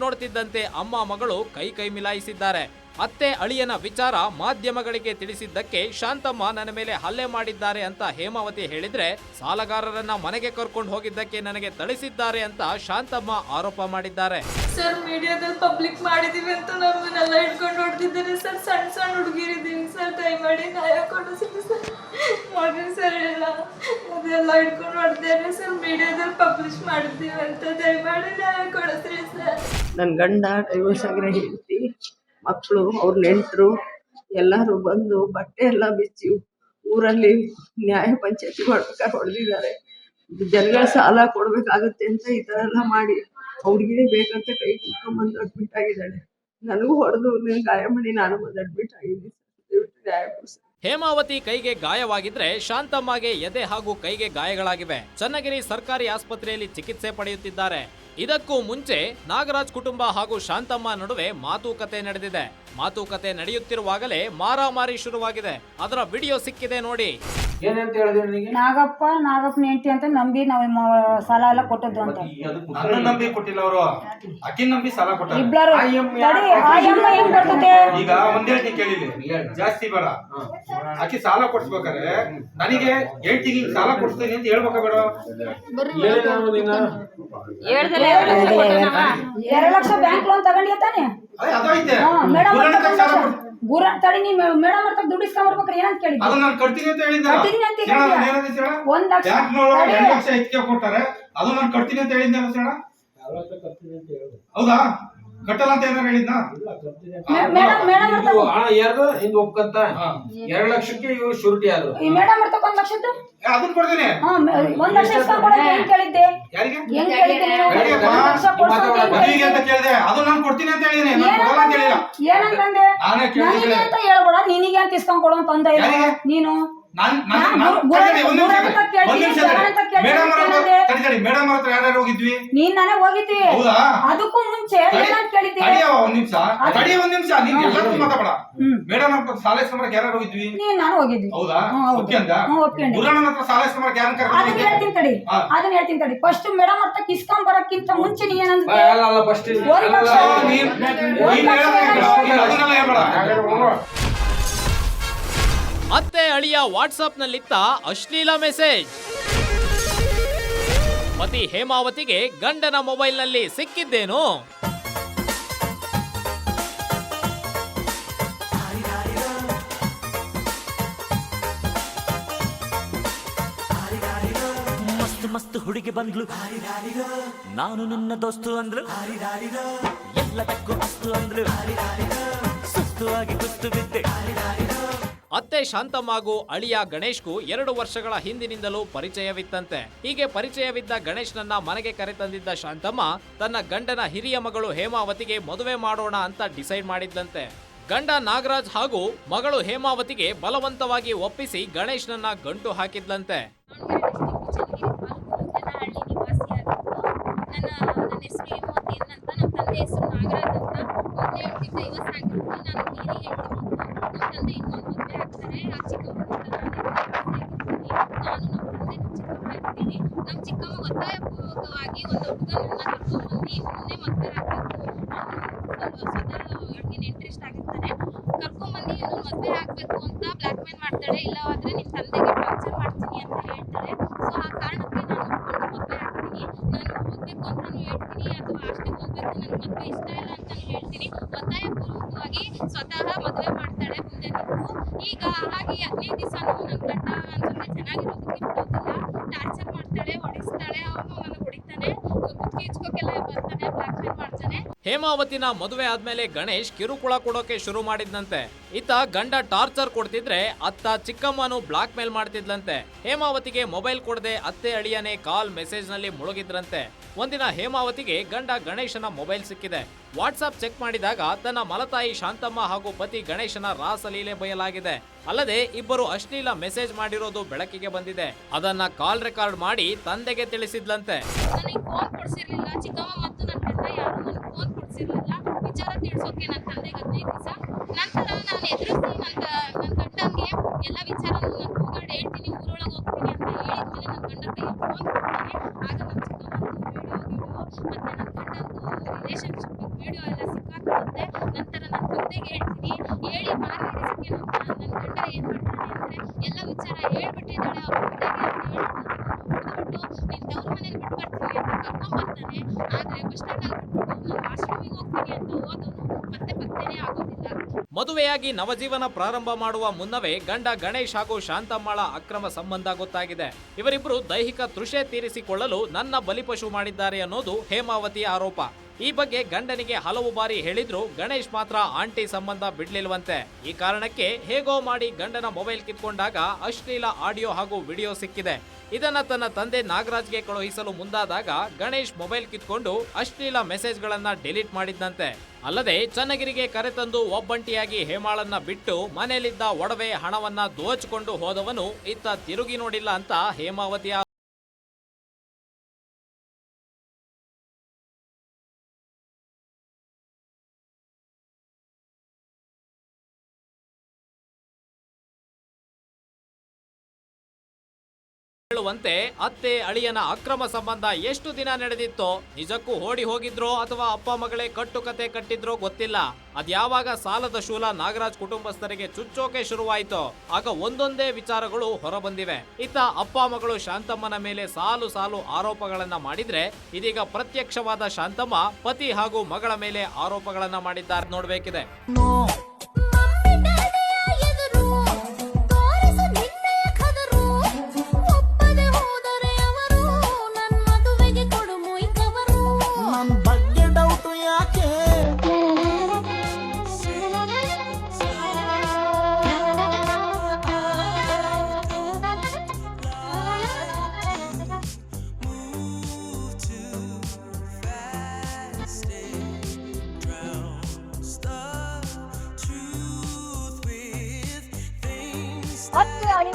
ನೋಡ್ತಿದ್ದಂತೆ ಅಮ್ಮ ಮಗಳು ಕೈ ಮಿಲಾಯಿಸಿದ್ದಾರೆ. ಅತ್ತೆ ಅಳಿಯನ ವಿಚಾರ ಮಾಧ್ಯಮಗಳಿಗೆ ತಿಳಿಸಿದ್ದಕ್ಕೆ ಶಾಂತಮ್ಮ ನನ್ನ ಮೇಲೆ ಹಲ್ಲೆ ಮಾಡಿದ್ದಾರೆ ಅಂತ ಹೇಮಾವತಿ ಹೇಳಿದ್ರೆ, ಸಾಲಗಾರರನ್ನ ಮನೆಗೆ ಕರ್ಕೊಂಡು ಹೋಗಿದ್ದಕ್ಕೆ ನನಗೆ ಥಳಿಸಿದ್ದಾರೆ ಅಂತ ಶಾಂತಮ್ಮ ಆರೋಪ ಮಾಡಿದ್ದಾರೆ. ಸರ್, ಮೀಡಿಯಾದಲ್ಲಿ ಪಬ್ಲಿಕ್ ಮಾಡಿದೀವಿ ಅಂತ ನಮ್ಮನ್ನೆಲ್ಲ ಇಟ್ಕೊಂಡು ಹೊಡ್ತಿದ್ದಾರೆ ಸರ್. ಸಣ್ಣ ಹುಡುಗಿರಿದ್ದೀವಿ ಸರ್, ದಯಮಾಡಿ ನ್ಯಾಯ ಕೊಡಿಸ್ರಿ ಸರ್. ಮಗನ ಸರ್ ಅದೆಲ್ಲ ಇಟ್ಕೊಂಡು ಹೊಡ್ತಾರೆ ಸರ್. ಮೀಡಿಯಾದಲ್ಲಿ ಪಬ್ಲಿಷ್ ಮಾಡಿದ್ದೀವಿ ಅಂತ ದಯಮಾಡಿ ನ್ಯಾಯ ಕೊಡಿಸ್ರಿ ಸರ್. ನನ್ನ ಗಂಡ ಡೈವರ್ಸ್ ಆಗಿರೋ ಹೆಂಡತಿ ಮಕ್ಕಳು ಅವ್ರ ನೆಂಟರು ಎಲ್ಲರೂ ಬಂದು ಬಟ್ಟೆ ಎಲ್ಲ ಬಿಚ್ಚಿ ಊರಲ್ಲಿ ನ್ಯಾಯ ಪಂಚಾಯತಿ ಮಾಡ್ಬೇಕಾದ್ರೆ ಹೊಡೆದಿದ್ದಾರೆ. ಜನಗಳ ಸಾಲ ಕೊಡ್ಬೇಕಾಗುತ್ತೆ ಅಂತ ಈ ಥರ ಎಲ್ಲ ಮಾಡಿ ಅವ್ರಿಗೆ ಬೇಕಂತ ಕೈ ಕುತ್ಕೊಂಡ್ಬಂದು ಅಡ್ಮಿಟ್ ಆಗಿದ್ದಾಳೆ. ನನಗೂ ಹೊಡೆದು ಗಾಯ ಮಾಡಿ ನಾನು ಬಂದು ಅಡ್ಮಿಟ್ ಆಗಿದ್ದೀನಿ. ನ್ಯಾಯ ಕೊಡಿಸಿ. ಹೇಮಾವತಿ ಕೈಗೆ ಗಾಯವಾಗಿದ್ರೆ ಶಾಂತಮ್ಮಗೆ ಎದೆ ಹಾಗೂ ಕೈಗೆ ಗಾಯಗಳಾಗಿವೆ. ಚನ್ನಗಿರಿ ಸರ್ಕಾರಿ ಆಸ್ಪತ್ರೆಯಲ್ಲಿ ಚಿಕಿತ್ಸೆ ಪಡೆಯುತ್ತಿದ್ದಾರೆ. ಇದಕ್ಕೂ ಮುಂಚೆ ನಾಗರಾಜ್ ಕುಟುಂಬ ಹಾಗೂ ಶಾಂತಮ್ಮ ನಡುವೆ ಮಾತುಕತೆ ನಡೆದಿದೆ. ಮಾತುಕತೆ ನಡೆಯುತ್ತಿರುವಾಗಲೇ ಮಾರಾಮಾರಿ ಶುರುವಾಗಿದೆ. ಅದರ ವಿಡಿಯೋ ಸಿಕ್ಕಿದೆ ನೋಡಿ. ಏನಂತ ಹೇಳಿದ್ರೆ ನಿನಗೆ? ನಾಗಪ್ಪನ ಹೆಂಡತಿ ಅಂತ ನಂಬಿ ನಾವು ಸಾಲ ಎಲ್ಲ ಕೊಟ್ಟದ್ದು ಅಂತ. ನನ್ನ ನಂಬಿ ಕೊಟ್ಟಿಲ್ಲ ಅವರು, ಅಕ್ಕಿ ನಂಬಿ ಸಾಲ ಕೊಟ್ಟಾರೆ. ಇಬ್ರು ಹೆಂಗ್ ಬರ್ತದೆ? ಈಗ ಒಂದೇ ನೀ ಕೇಳಿಲ್ಲ, ಜಾಸ್ತಿ ಬೇಡ. ಅಕ್ಕಿ ಸಾಲ ಕೊಡ್ಸ್ಬೇಕಾದ್ರೆ ನನಗೆ ಹೆಂಡತಿಗೆ ಸಾಲ ಕೊಡ್ತೀನಿ ಅಂತ ಹೇಳ್ಬೇಕ ಬೇಡ? 2 ಲಕ್ಷ ಬ್ಯಾಂಕ್ ಲೋನ್ ತಗೊಂಡಿಯ ತಾನೆ? ಅದೈತೆ. ಊರ ತಡಿ ನೀ ಮೇಡಮ್ ಹತ್ರ ದುಡ್ಡು ಇಸ್ಕೊಂಬರ್ಬೇಕ್ರಿ ಏನಂತ ಕೇಳಿದ್ದೆ ಅದು ನಾನು ಕಟ್ತೀನಿ ಅಂತ ಹೇಳಿದ್ದೆ ಕಟ್ತೀನಿ ಅಂತ ಹೇಳಿದ್ಯಾ? 1 ಲಕ್ಷ ಬ್ಯಾಂಕ್ನೊಳಗೆ 2 ಲಕ್ಷ ಹೆಚ್ಚಿಗೆ ಕೊಡ್ತಾರೆ ಅದು ನಾನು ಕಟ್ತೀನಿ ಅಂತ ಹೇಳಿದ್ದೆ ಸಣ್ಣ ಹೌದಾ ಕಟ್ಟಲ್ಲ ಅಂತ ಏನಾರು ಹೇಳಿದ್ನಾ ಮೇಡಮ್ ಹತ್ರ ಯಾರ್ದು ಹಿಂದ್ ಒಪ್ಕಂತ 2 ಲಕ್ಷಕ್ಕೆ ಇವ್ರು ಶೂರಿಟಿ ಆದ್ರು ಈ ಮೇಡಮ್ ಹತ್ರ 1 ಲಕ್ಷದ್ದು ಅದನ್ನ ಕೊಡ್ತೀನಿ 1 ಲಕ್ಷ ಇಸ್ಕೊಂಡ್ಕೊಡಕ್ಕೆ ಏನ್ ಕೇಳಿದ್ದೆ ಯಾರಿಗೆ ಏನ್ ಕೇಳಿದ್ದೆ ನೀನು? ಯಾರಿಗಪ್ಪ? 1 ಲಕ್ಷ ಕೊಡ್ಸು ಅಂತ ಏನ್ ಮದುವೆಗೆ ಅಂತ ಕೇಳಿದ್ದೆ? ಕೇಳಿದೆ ಅದು ನಾನು ಕೊಡ್ತೀನಿ ಅಂತ ಹೇಳಿದೀನಿ ನಾನು ಕೊಡಲ್ಲ ಅಂತ ಹೇಳಿಲ್ಲ ಏನಂತಂದೆ ನಾನೇ ನನಗೆ ಕೇಳಿದ್ರೆ ಅಂತ ಹೇಳ್ಬೇಡ ನಿನಗೆ ಅಂತ ಇಸ್ಕೊಂಡ್ ಕೊಡು ಅಂತ ಅಂದ ಇಲ್ಲ ಯಾರಿಗೆ? ನೀನು ಮೇಡಮ್ ಹತ್ರ ಯಾರ್ಯಾರು ಹೋಗಿದ್ವಿ ನೀನ್ ನಾನೇ ಹೋಗಿದ್ವಿ ಹೌದಾ ಅದಕ್ಕೂ ಮುಂಚೆ ಏನಂತ ಕೇಳಿದ್ದೆ ಒಂದ್ ನಿಮಿಷ ನೀನ್ ಎಲ್ಲರೂ ಮಾತಾಡ ಮೇಡಮ್ ಹತ್ರ ಸಾಲ ಇಸ್ಕೊಂಬರಕ್ಕೆ ಯಾರು ಹೋಗಿದ್ವಿ ನೀನ್ ನಾನು ಹೋಗಿದ್ವಿ ಹೌದಾ ಓಕೆ ಅಂತ ಒಪ್ಕೊಂಡೆ ಗುರುಣ್ಣನ ಹತ್ರ ಸಾಲ ಇಸ್ಕೊಂಬರಕ್ಕೆ ಯಾರು ಅದನ್ನ ಹೇಳ್ತೀನಿ ತಡಿ ಫಸ್ಟ್ ಮೇಡಮ್ ಹತ್ರ ಇಸ್ಕೊಂಡ್ ಬರಕ್ಕಿಂತ ಮುಂಚೆ ನೀ ಏನಂತ ಅಲ್ಲ ಫಸ್ಟ್ 1 ಲಕ್ಷ ಅದನ್ನೆಲ್ಲ ಹೇಳ್ಬೇಡ ಅತ್ತೆ ಅಳಿಯ ವಾಟ್ಸಾಪ್ನಲ್ಲಿತ್ತ ಅಶ್ಲೀಲ ಮೆಸೇಜ್. ಪತಿ ಹೇಮಾವತಿಗೆ ಗಂಡನ ಮೊಬೈಲ್ನಲ್ಲಿ ಸಿಕ್ಕಿದ್ದೇನು? ಮಸ್ತ್ ಮಸ್ತ್ ಹುಡುಗಿ ಬಂದ್ಲು, ನಾನು ನಿನ್ನ ದೋಸ್ತು ಅಂದ್ಲು, ಎಲ್ಲದಕ್ಕೂ ಅಸ್ತು ಅಂದ್ಲು, ಸುಸ್ತು ಆಗಿ ಕುಸ್ತು ಬಿದ್ದೆ. ಅತ್ತೆ ಶಾಂತಮ್ಮಾಗೂ ಅಳಿಯ ಗಣೇಶ್ಗೂ 2 ವರ್ಷಗಳ ಹಿಂದಿನಿಂದಲೂ ಪರಿಚಯವಿತ್ತಂತೆ. ಹೀಗೆ ಪರಿಚಯವಿದ್ದ ಗಣೇಶ್ನನ್ನ ಮನೆಗೆ ಕರೆತಂದಿದ್ದ ಶಾಂತಮ್ಮ ತನ್ನ ಗಂಡನ ಹಿರಿಯ ಮಗಳು ಹೇಮಾವತಿಗೆ ಮದುವೆ ಮಾಡೋಣ ಅಂತ ಡಿಸೈಡ್ ಮಾಡಿದ್ದಂತೆ. ಗಂಡ ನಾಗರಾಜ್ ಹಾಗೂ ಮಗಳು ಹೇಮಾವತಿಗೆ ಬಲವಂತವಾಗಿ ಒಪ್ಪಿಸಿ ಗಣೇಶ್ನನ್ನ ಗಂಟು ಹಾಕಿದ್ಲಂತೆ. ಮದುವೆ ಆಗ್ಬೇಕು ಅಂತ ಬ್ಲಾಕ್ ಮೇಲ್ ಮಾಡ್ತಾಳೆ, ಇಲ್ಲವಾದ್ರೆ ನಿಮ್ ತಂದೆಗೆ ಟಾರ್ಚರ್ ಮಾಡ್ತೀನಿ ಅಂತ ಹೇಳ್ತಾಳೆ. ಸೊ ಆ ಕಾರಣಕ್ಕೆ ನಾನು ಮದುವೆ ಆಗ್ತೀನಿ, ನಾನು ಹೋಗ್ಬೇಕು ಅಂತಾನು ಹೇಳ್ತೀನಿ, ಅಥವಾ ಅಷ್ಟೇ ಹೋಗ್ಬೇಕು, ನನ್ಗೆ ಮದುವೆ ಇಷ್ಟ ಇಲ್ಲ ಅಂತಾನು ಹೇಳ್ತೀನಿ. ಒತ್ತಾಯಪೂರ್ವಕವಾಗಿ ಸ್ವತಃ ಮದುವೆ ಮಾಡ್ತಾಳೆ ಮುಂದೆ ನಿಂತು. ಈಗ ಹಾಗೆ 15 ದಿವಸನೂ ನನ್ನ ಗಂಡ ನನ್ನ ಜೊತೆ ಚೆನ್ನಾಗಿರೋದಕ್ಕೆ ಬಿಡೋದಿಲ್ಲ, ಟಾರ್ಚರ್ ಮಾಡ್ತಾಳೆ, ಹೊಡಿಸ್ತಾಳೆ, ಅವನು ನನಗೆ ಹೊಡಿತಾನೆ, ಕುತ್ತಿಗೆ ಇಚ್ಕೋಕೆಲ್ಲ ಬರ್ತಾನೆ, ಬ್ಲಾಕ್ ಮೇಲ್ ಮಾಡ್ತಾನೆ. ಹೇಮಾವತಿನ ಮದುವೆ ಆದ್ಮೇಲೆ ಗಣೇಶ್ ಕಿರುಕುಳ ಕೊಡೋಕೆ ಶುರು ಮಾಡಿದ್ನಂತೆ. ಇತ್ತ ಗಂಡ ಟಾರ್ಚರ್ ಕೊಡ್ತಿದ್ರೆ ಅತ್ತ ಚಿಕ್ಕಮ್ಮನು ಬ್ಲಾಕ್ ಮೇಲ್ ಮಾಡ್ತಿದ್ಲಂತೆ. ಹೇಮಾವತಿಗೆ ಮೊಬೈಲ್ ಕೊಡದೆ ಅತ್ತೆ ಅಳಿಯನೇ ಕಾಲ್ ಮೆಸೇಜ್ ನಲ್ಲಿ ಮುಳುಗಿದ್ರಂತೆ. ಒಂದಿನ ಹೇಮಾವತಿಗೆ ಗಂಡ ಗಣೇಶನ ಮೊಬೈಲ್ ಸಿಕ್ಕಿದೆ. ವಾಟ್ಸಾಪ್ ಚೆಕ್ ಮಾಡಿದಾಗ ತನ್ನ ಮಲತಾಯಿ ಶಾಂತಮ್ಮ ಹಾಗೂ ಪತಿ ಗಣೇಶನ ರಾಸಲೀಲೆ ಬಯಲಾಗಿದೆ. ಅಲ್ಲದೆ ಇಬ್ಬರು ಅಶ್ಲೀಲ ಮೆಸೇಜ್ ಮಾಡಿರೋದು ಬೆಳಕಿಗೆ ಬಂದಿದೆ. ಅದನ್ನ ಕಾಲ್ ರೆಕಾರ್ಡ್ ಮಾಡಿ ತಂದೆಗೆ ತಿಳಿಸಿದ್ಲಂತೆ. ನನಗೆ ಫೋನ್ ಕೊಡ್ಸಿರ್ಲಿಲ್ಲ, ಚಿಕ್ಕಮ್ಮ ಮತ್ತು ನನ್ನ ಗಂಡ ಯಾರು ನನಗೆ ಫೋನ್ ಕೊಡ್ಸಿರ್ಲಿಲ್ಲ. ವಿಚಾರ ತಿಳಿಸೋಕೆ ನನ್ನ ತಂದೆಗೆ 15 ದಿವಸ ನಂತರ ನಾನು ಎದುರಿಸಿ ನನ್ನ ಗಂಡನಿಗೆ ಎಲ್ಲ ವಿಚಾರನೂ ನಾನು ಕೂಗಾಡಿ ಹೇಳ್ತೀನಿ, ಊರೊಳಗೆ ಹೋಗ್ತೀನಿ ಅಂತ ಹೇಳಿದ್ಮೇಲೆ ನನ್ನ ಗಂಡನ ಕೈಗೆ ಫೋನ್ ಕೊಡ್ತೀನಿ. ಆಗ ನನ್ನ ಚಿಕ್ಕಮ್ಮಂದು ವಿಡಿಯೋ ಮತ್ತು ನನ್ನ ಗಂಡಂದು ರಿಲೇಷನ್ಶಿಪ್ ವಿಡಿಯೋ ಎಲ್ಲ ಸಿಕ್ಕಾಕೊಳ್ಳುತ್ತೆ. ನಂತರ ನನ್ನ ತಂದೆಗೆ ಹೇಳ್ತೀನಿ, ಹೇಳಿ ಮಾರ್ಗದರ್ಶಕ್ಕೆ ನನ್ನ ಗಂಡ ಏನು ಮಾಡ್ತಾನೆ ಅಂದರೆ ಎಲ್ಲ ವಿಚಾರ ಹೇಳ್ಬಿಟ್ಟಿದ್ದಾಳೆ ಅವ್ರ ತಂದೆಗೆ ಅಂತ ಹೇಳ್ಬಿಟ್ಟು ನೀನು ತವ್ರ ಮನೇಲಿ ಬಿಟ್ಬರ್ತೀನಿ ಅಂತ ಕರ್ಕೊಂಬರ್ತಾನೆ. ಆದರೆ ಬಸ್ ಸ್ಟ್ಯಾಂಡಲ್ಲಿ ಬಿಟ್ಬಿಟ್ಟು ನಾನು ವಾಶ್ರೂಮಿಗೆ ಹೋಗ್ತೀನಿ ಅಂತ ಹೋದವನು ಮತ್ತೆ ಪತ್ತೆನೇ ಆಗೋದಿಲ್ಲ. ಮದುವೆಯಾಗಿ ನವಜೀವನ ಪ್ರಾರಂಭ ಮಾಡುವ ಮುನ್ನವೇ ಗಂಡ ಗಣೇಶ್ ಹಾಗೂ ಶಾಂತಮ್ಮಳ ಅಕ್ರಮ ಸಂಬಂಧ ಗೊತ್ತಾಗಿದೆ. ಇವರಿಬ್ಬರು ದೈಹಿಕ ತೃಷೆ ತೀರಿಸಿಕೊಳ್ಳಲು ನನ್ನ ಬಲಿಪಶು ಮಾಡಿದ್ದಾರೆ ಅನ್ನೋದು ಹೇಮಾವತಿಯ ಆರೋಪ. ಈ ಬಗ್ಗೆ ಗಂಡನಿಗೆ ಹಲವು ಬಾರಿ ಹೇಳಿದ್ರು ಗಣೇಶ್ ಮಾತ್ರ ಆಂಟಿ ಸಂಬಂಧ ಬಿಡ್ಲಿಲ್ವಂತೆ. ಈ ಕಾರಣಕ್ಕೆ ಹೇಗೋ ಮಾಡಿ ಗಂಡನ ಮೊಬೈಲ್ ಕಿತ್ಕೊಂಡಾಗ ಅಶ್ಲೀಲ ಆಡಿಯೋ ಹಾಗೂ ವಿಡಿಯೋ ಸಿಕ್ಕಿದೆ. ಇದನ್ನ ತನ್ನ ತಂದೆ ನಾಗರಾಜ್ಗೆ ಕಳುಹಿಸಲು ಮುಂದಾದಾಗ ಗಣೇಶ್ ಮೊಬೈಲ್ ಕಿತ್ಕೊಂಡು ಅಶ್ಲೀಲ ಮೆಸೇಜ್ಗಳನ್ನ ಡಿಲೀಟ್ ಮಾಡಿದ್ದಂತೆ. ಅಲ್ಲದೆ ಚನ್ನಗಿರಿಗೆ ಕರೆತಂದು ಒಬ್ಬಂಟಿಯಾಗಿ ಹೇಮಾಳನ್ನ ಬಿಟ್ಟು ಮನೆಯಲ್ಲಿದ್ದ ಒಡವೆ ಹಣವನ್ನ ದೋಚಿಕೊಂಡು ಹೋದವನು ಇತ್ತ ತಿರುಗಿ ನೋಡಿಲ್ಲ ಅಂತ ಹೇಮಾವತಿಯ ಹೇಳುವಂತೆ ಅತ್ತೆ ಅಳಿಯನ ಅಕ್ರಮ ಸಂಬಂಧ ಎಷ್ಟು ದಿನ ನಡೆದಿತ್ತೋ, ನಿಜಕ್ಕೂ ಓಡಿ ಹೋಗಿದ್ರೋ ಅಥವಾ ಅಪ್ಪ ಮಗಳೇ ಕಟ್ಟುಕತೆ ಕಟ್ಟಿದ್ರೋ ಗೊತ್ತಿಲ್ಲ. ಅದ್ಯಾವಾಗ ಸಾಲದ ಶೂಲ ನಾಗರಾಜ್ ಕುಟುಂಬಸ್ಥರಿಗೆ ಚುಚ್ಚೋಕೆ ಶುರುವಾಯಿತೋ ಆಗ ಒಂದೊಂದೇ ವಿಚಾರಗಳು ಹೊರಬಂದಿವೆ. ಇತ್ತ ಅಪ್ಪ ಮಗಳು ಶಾಂತಮ್ಮನ ಮೇಲೆ ಸಾಲು ಸಾಲು ಆರೋಪಗಳನ್ನ ಮಾಡಿದ್ರೆ, ಇದೀಗ ಪ್ರತ್ಯಕ್ಷವಾದ ಶಾಂತಮ್ಮ ಪತಿ ಹಾಗೂ ಮಗಳ ಮೇಲೆ ಆರೋಪಗಳನ್ನ ಮಾಡಿದ್ದಾರೆ. ನೋಡ್ಬೇಕಿದೆ.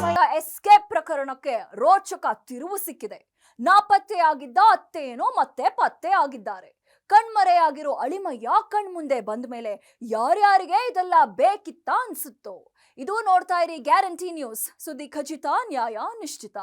ಎಸ್ಕೇಪ್ ಪ್ರಕರಣಕ್ಕೆ ರೋಚಕ ತಿರುವು ಸಿಕ್ಕಿದೆ. ನಾಪತ್ತೆಯಾಗಿದ್ದ ಅತ್ತೆಯೇನೋ ಮತ್ತೆ ಪತ್ತೆ ಆಗಿದ್ದಾರೆ. ಕಣ್ಮರೆಯಾಗಿರೋ ಅಳಿಮಯ್ಯ ಕಣ್ಮುಂದೆ ಬಂದ ಮೇಲೆ ಯಾರ್ಯಾರಿಗೆ ಇದೆಲ್ಲ ಬೇಕಿತ್ತ ಅನ್ಸುತ್ತೋ. ಇದು ನೋಡ್ತಾ ಇರಿ ಗ್ಯಾರಂಟಿ ನ್ಯೂಸ್, ಸುದ್ದಿ ಖಚಿತ, ನ್ಯಾಯ ನಿಶ್ಚಿತ.